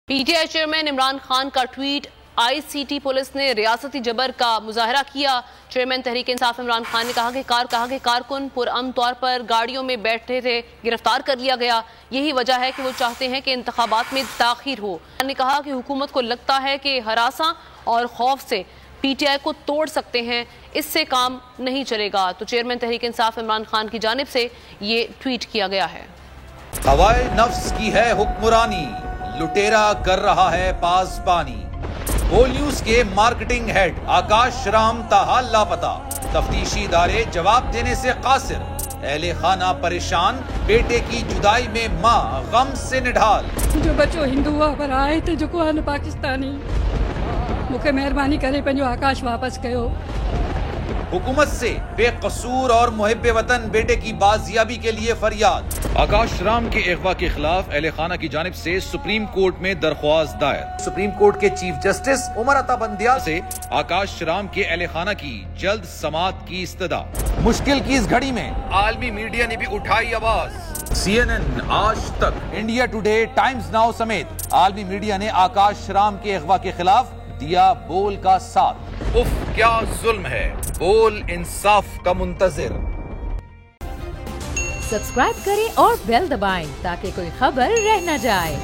P T I chairman Imran Khan کا tweet, آئی C T police نے ریاستی جبر کا مظاہرہ کیا۔ چیئرمین تحریک انصاف عمران خان نے کہا کہ کارکن پرامن طور پر گاڑیوں میں بیٹھے تھے، گرفتار کر لیا گیا۔ یہی وجہ ہے کہ وہ چاہتے ہیں کہ انتخابات میں تاخیر ہو۔ انہوں نے کہا کہ حکومت کو لگتا ہے کہ ہراساں اور خوف سے پی ٹی آئی کو توڑ سکتے ہیں، اس سے کام نہیں چلے گا۔ تو چیئرمین تحریک انصاف عمران خان کی جانب سے یہ ٹویٹ کیا گیا ہے۔ ہوائے نفس کی ہے حکمرانی، لٹیرا کر رہا ہے پاسبانی۔ بول نیوز کے مارکیٹنگ ہیڈ آکاش رام تاحال لاپتہ، تفتیشی ادارے جواب دینے سے قاصر۔ اہل خانہ پریشان، بیٹے کی جدائی میں ماں غم سے نڈھال۔ جو بچو ہندو پر آئے تھے جو کو پاکستانی، مجھے مہربانی کرے پنجو آکاش واپس کیو۔ حکومت سے بے قصور اور محب وطن بیٹے کی بازیابی کے لیے فریاد۔ آکاش رام کے اغوا کے خلاف اہل خانہ کی جانب سے سپریم کورٹ میں درخواست دائر۔ سپریم کورٹ کے چیف جسٹس عمر عطا بندیال سے آکاش رام کے اہل خانہ کی جلد سماعت کی استدعا۔ مشکل کی اس گھڑی میں عالمی میڈیا نے بھی اٹھائی آواز۔ سی این این، آج تک، انڈیا ٹوڈے، ٹائمز ناؤ سمیت عالمی میڈیا نے آکاش رام کے اغوا کے خلاف دیا بول کا ساتھ۔ اف کیا ظلم ہے، بول انصاف کا منتظر۔ سبسکرائب کریں اور بیل دبائیں تاکہ کوئی خبر رہ نہ جائے۔